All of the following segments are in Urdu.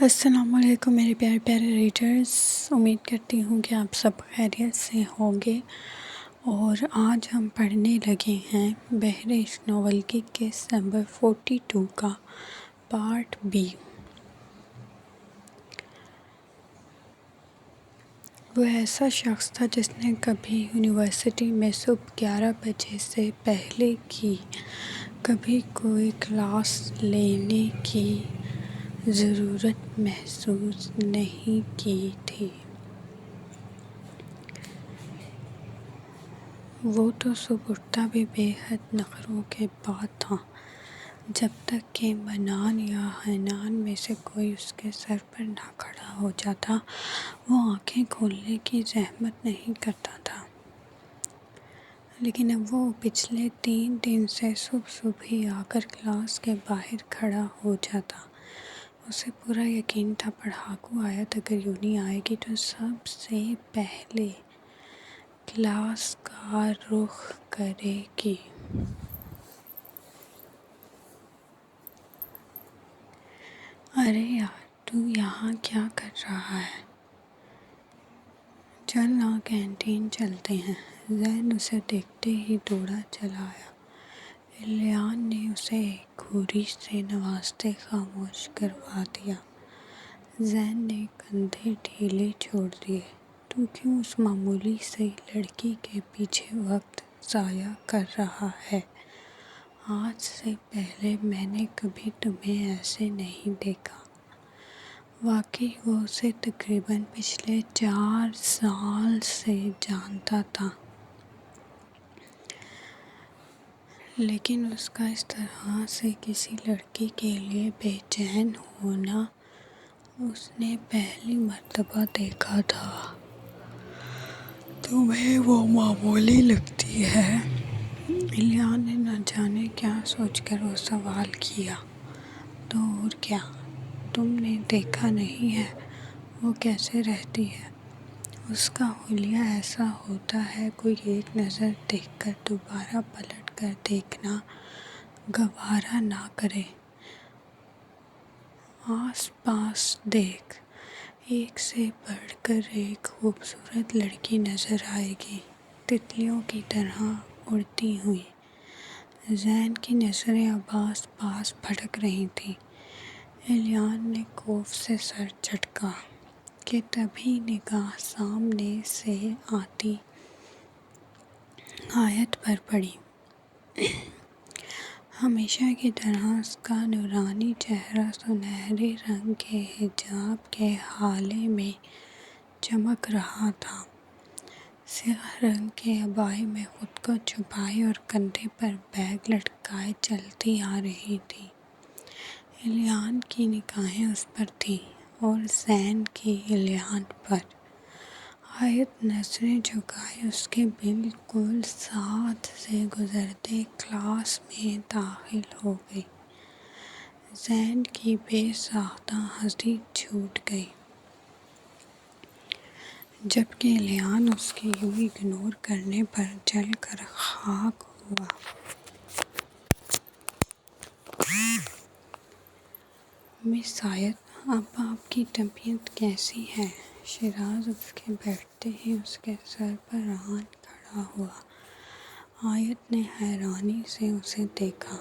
السلام علیکم میرے پیارے پیارے ریڈرز، امید کرتی ہوں کہ آپ سب خیریت سے ہوں گے۔ اور آج ہم پڑھنے لگے ہیں بہرِش ناول کی قسط نمبر 42 کا پارٹ بی۔ وہ ایسا شخص تھا جس نے کبھی یونیورسٹی میں صبح 11 بجے سے پہلے کی کبھی کوئی کلاس لینے کی ضرورت محسوس نہیں کی تھی۔ وہ تو صبح اٹھتا بھی بے حد نخروں کے بعد تھا۔ جب تک کہ منان یا حنان میں سے کوئی اس کے سر پر نہ کھڑا ہو جاتا، وہ آنکھیں کھولنے کی زحمت نہیں کرتا تھا۔ لیکن اب وہ پچھلے 3 دن سے صبح ہی آ کر کلاس کے باہر کھڑا ہو جاتا۔ اسے پورا یقین تھا پڑھاکو آیت اگر یونہی آئے گی تو سب سے پہلے کلاس کا رخ کرے گی۔ ارے یار، تو یہاں کیا کر رہا ہے؟ چل نا کینٹین چلتے ہیں۔ زین اسے دیکھتے ہی دوڑا چلا آیا۔ الیان نے اسے ایک گھوری سے نوازتے خاموش کروا دیا۔ زین نے کندھے ڈھیلے چھوڑ دیے۔ تو کیوں اس معمولی سی لڑکی کے پیچھے وقت ضائع کر رہا ہے؟ آج سے پہلے میں نے کبھی تمہیں ایسے نہیں دیکھا۔ واقعی وہ اسے تقریباً پچھلے 4 سال سے جانتا تھا، لیکن اس کا اس طرح سے کسی لڑکی کے لیے بے چین ہونا اس نے پہلی مرتبہ دیکھا تھا۔ تمہیں وہ معمولی لگتی ہے؟ الیان نے نہ جانے کیا سوچ کر وہ سوال کیا۔ تو اور کیا، تم نے دیکھا نہیں ہے وہ کیسے رہتی ہے؟ اس کا حلیہ ایسا ہوتا ہے کوئی ایک نظر دیکھ کر دوبارہ پلٹ کر دیکھنا گوارا نہ کرے۔ آس پاس دیکھ، ایک سے بڑھ کر ایک خوبصورت لڑکی نظر آئے گی، تتلیوں کی طرح اڑتی ہوئی۔ زین کی نظریں اب آس پاس بھٹک رہی تھیں۔ الیان نے خوف سے سر جھٹکا کہ تبھی نگاہ سامنے سے آتی آیت پر پڑی۔ ہمیشہ کی طرح اس کا نورانی چہرہ سنہرے رنگ کے حجاب کے ہالے میں چمک رہا تھا۔ سیاہ رنگ کے عبائی میں خود کو چھپائے اور کندھے پر بیگ لٹکائے چلتی آ رہی تھی۔ الیان کی نگاہیں اس پر تھیں اور زین کی الیان پر۔ آیت نظریں جھکائے اس کے بالکل ساتھ سے گزرتے کلاس میں داخل ہو گئی۔ زین کی بے ساختہ ہنسی چھوٹ گئی، جبکہ الیان اس کے یوں اگنور کرنے پر جل کر خاک ہوا۔ مس آیت، اب آپ کی طبیعت کیسی ہے؟ شیراز اٹھ کے بیٹھتے ہی اس کے سر پر آن کھڑا ہوا۔ آیت نے حیرانی سے اسے دیکھا۔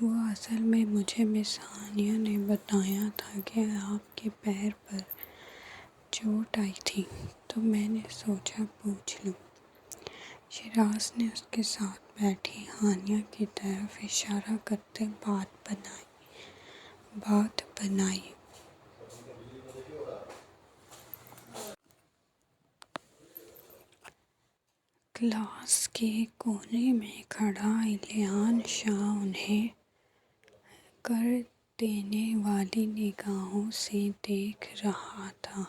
وہ اصل میں مجھے مس ہانیہ نے بتایا تھا کہ آپ کے پیر پر چوٹ آئی تھی، تو میں نے سوچا پوچھ لوں۔ شیراز نے اس کے ساتھ بیٹھی ہانیہ کی طرف اشارہ کرتے بات بنائی۔ کلاس کے کونے میں کھڑا الیان شاہ انہیں کر دینے والی نگاہوں سے دیکھ رہا تھا۔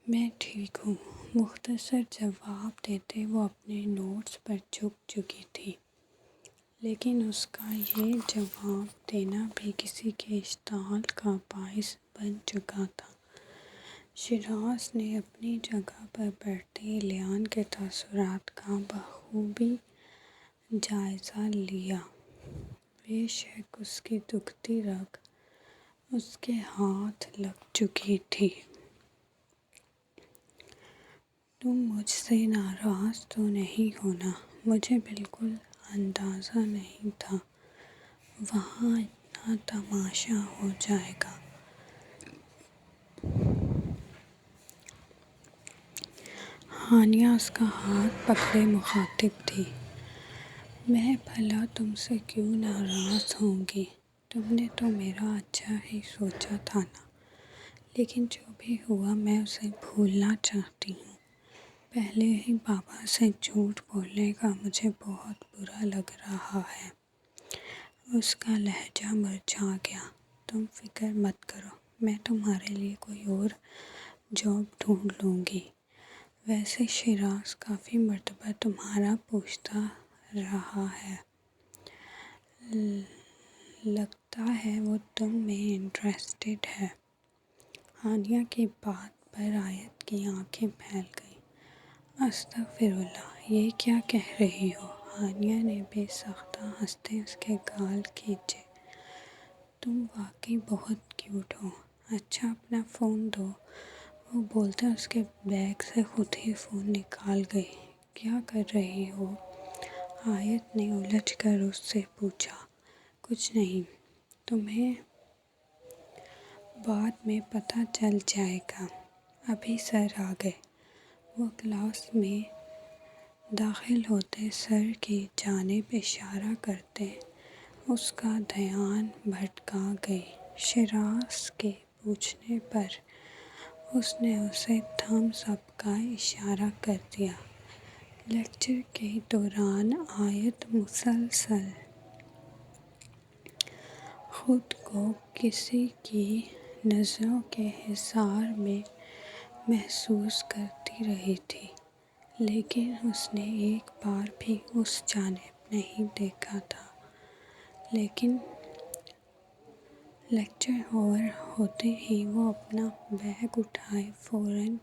میں ٹھیک ہوں، مختصر جواب دیتے وہ اپنے نوٹس پر جھک چکی تھی، لیکن اس کا یہ جواب دینا بھی کسی کے اشتعال کا باعث بن چکا تھا۔ شیراز نے اپنی جگہ پر بیٹھتے الیان کے تاثرات کا بخوبی جائزہ لیا۔ بے شک اس کی دکھتی رگ اس کے ہاتھ لگ چکی تھی۔ تم مجھ سے ناراض تو نہیں ہونا؟ مجھے بالکل اندازہ نہیں تھا وہاں اتنا تماشا ہو جائے گا۔ ہانیہ اس کا ہاتھ پکڑے مخاطب تھی۔ میں بھلا تم سے کیوں ناراض ہوں گی؟ تم نے تو میرا اچھا ہی سوچا تھا نا؟ لیکن جو بھی ہوا میں اسے بھولنا چاہتی ہوں۔ پہلے ہی بابا سے جھوٹ بولنے کا مجھے بہت برا لگ رہا ہے۔ اس کا لہجہ مرجھا گیا۔ تم فکر مت کرو، میں تمہارے لیے کوئی اور جاب ڈھونڈ لوں گی۔ ویسے شیراز کافی مرتبہ تمہارا پوچھتا رہا ہے۔ لگتا ہے وہ تم میں انٹریسٹڈ ہے۔ ہانیہ کی بات پر آیت کی آنکھیں پھیل گئیں۔ استغفر اللہ، یہ کیا کہہ رہی ہو؟ ہانیہ نے بے ساختہ ہنستے اس کے گال کھینچے۔ تم واقعی بہت کیوٹ ہو۔ اچھا اپنا فون دو۔ وہ بولتے اس کے بیگ سے خود ہی فون نکال گئی۔ کیا کر رہی ہو؟ آیت نے الجھ کر اس سے پوچھا۔ کچھ نہیں، تمہیں بعد میں پتہ چل جائے گا۔ ابھی سر آ گئے۔ وہ کلاس میں داخل ہوتے سر کی جانب اشارہ کرتے اس کا دھیان بھٹکا گئی۔ شیراز کے پوچھنے پر اس نے اسے تھمبس اپ کا اشارہ کر دیا۔ لیکچر کے دوران آیت مسلسل خود کو کسی کی نظروں کے حصار میں محسوس کرتی رہی تھی، لیکن اس نے ایک بار بھی اس جانب نہیں دیکھا تھا۔ لیکن لیکچر اوور ہوتے ہی وہ اپنا بیگ اٹھائے فوراً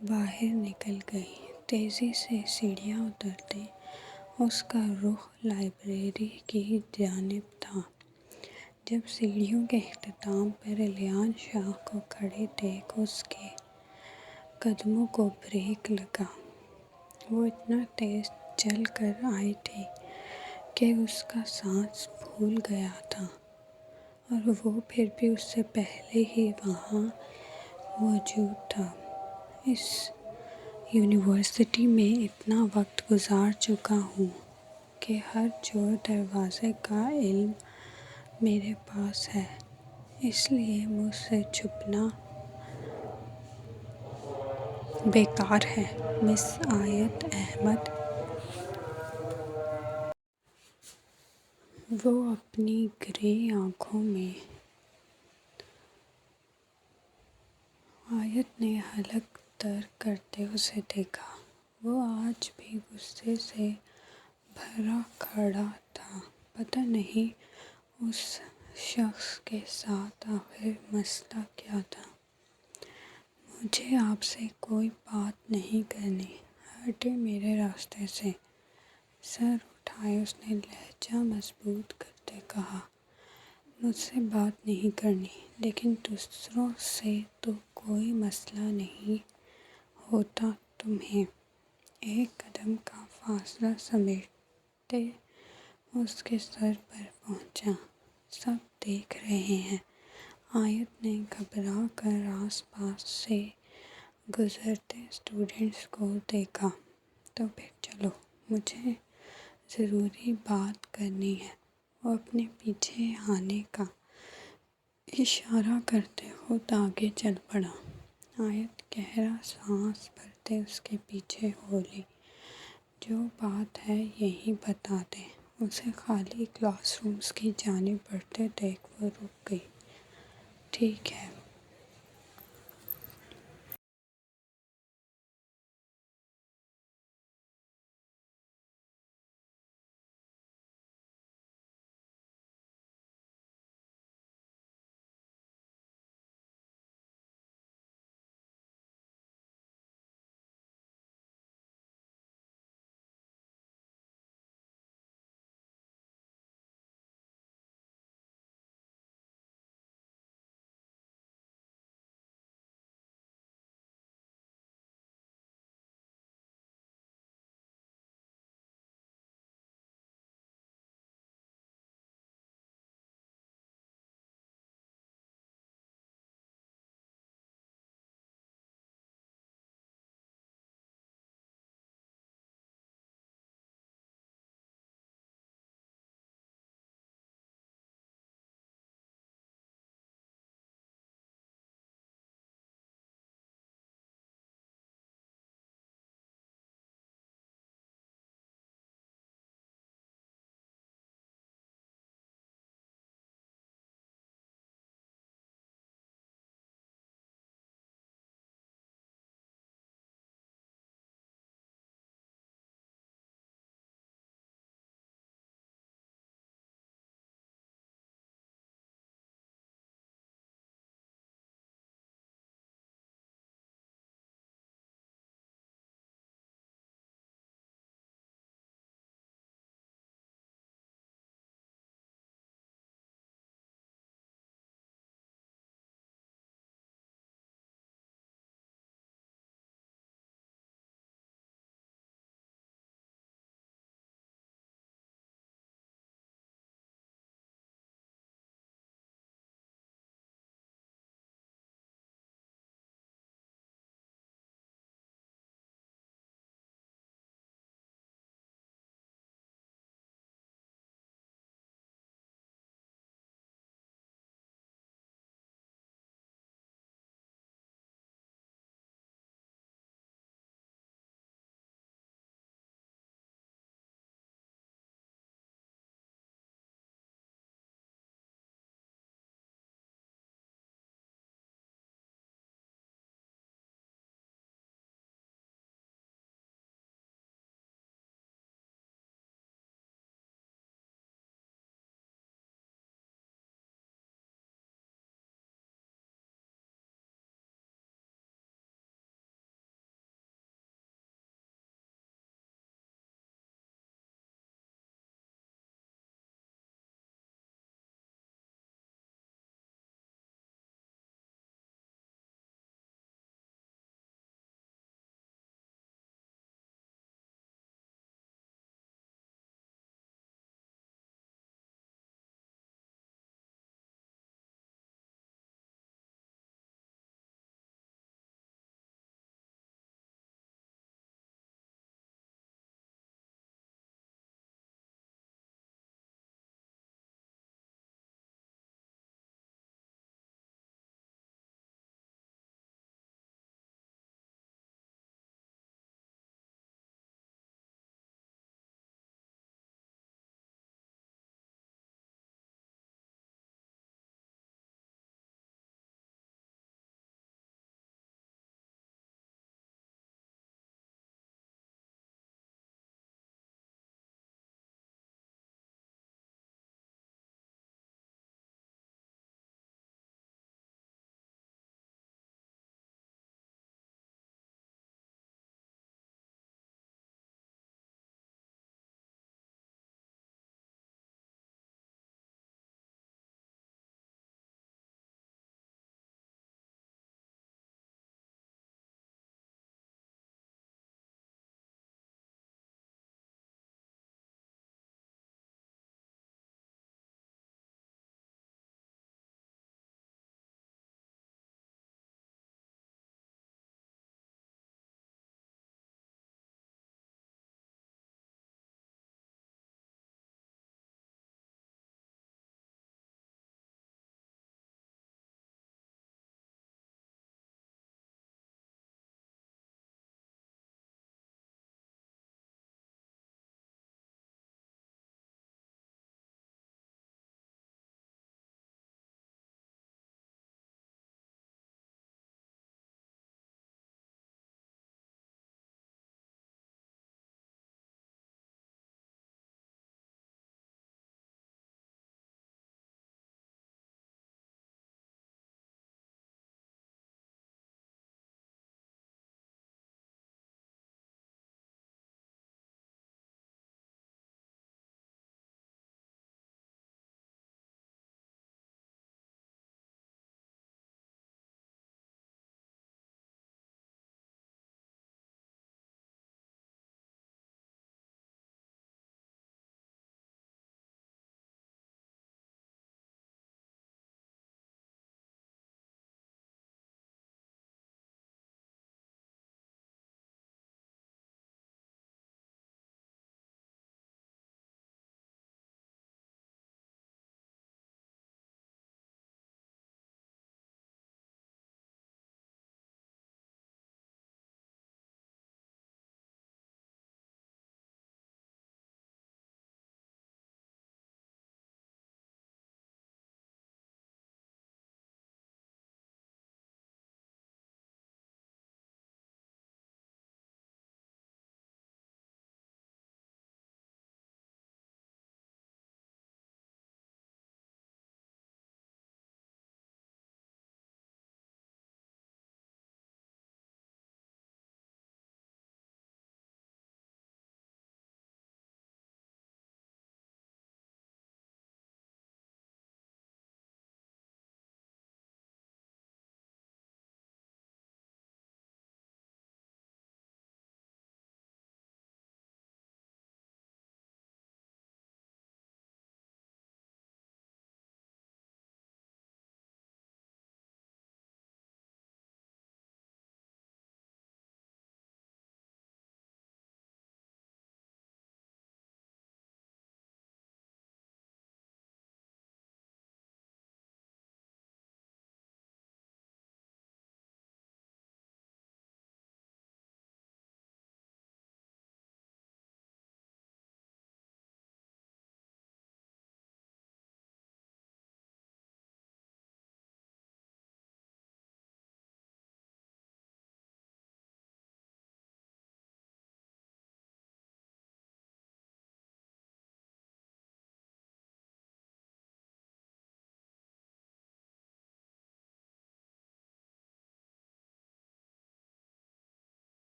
باہر نکل گئی۔ تیزی سے سیڑھیاں اترتے اس کا رخ لائبریری کی جانب تھا۔ جب سیڑھیوں کے اختتام پر ریحان شاہ کو کھڑے دیکھ اس کے قدموں کو بریک لگا۔ وہ اتنا تیز چل کر آئی تھی کہ اس کا سانس پھول گیا تھا، اور وہ پھر بھی اس سے پہلے ہی وہاں موجود تھا۔ اس یونیورسٹی میں اتنا وقت گزار چکا ہوں کہ ہر چور دروازے کا علم میرے پاس ہے، اس لیے مجھ سے چھپنا بیکار ہے۔ مس آیت احمد، وہ اپنی گرے آنکھوں میں آیت نے حلق تر کرتے اسے دیکھا۔ وہ آج بھی غصے سے بھرا کھڑا تھا۔ پتہ نہیں اس شخص کے ساتھ آخر مسئلہ کیا تھا۔ مجھے آپ سے کوئی بات نہیں کرنی، ہٹیں میرے راستے سے۔ سر اٹھائے اس نے لہجہ مضبوط کرتے کہا۔ مجھ سے بات نہیں کرنی، لیکن دوسروں سے تو کوئی مسئلہ نہیں ہوتا تمہیں؟ ایک قدم کا فاصلہ سمیٹتے اس کے سر پر پہنچا۔ سب دیکھ رہے ہیں۔ آیت نے گھبرا کر آس پاس سے گزرتے اسٹوڈنٹس کو دیکھا۔ تو پھر چلو، مجھے ضروری بات کرنی ہے۔ وہ اپنے پیچھے آنے کا اشارہ کرتے خود آگے چل پڑا۔ آیت گہرا سانس بھرتے اس کے پیچھے بولی، جو بات ہے یہی بتا دیں۔ اسے خالی کلاس رومز کی جانب بڑھتے دیکھ وہ رک گئی۔ ٹھیک ہے۔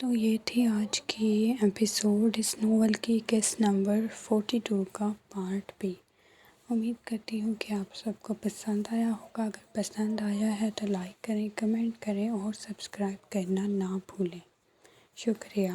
تو یہ تھی آج کی ایپیسوڈ اس ناول کی قسط نمبر 42 کا پارٹ بی۔ امید کرتی ہوں کہ آپ سب کو پسند آیا ہوگا۔ اگر پسند آیا ہے تو لائک کریں، کمنٹ کریں اور سبسکرائب کرنا نہ بھولیں۔ شکریہ۔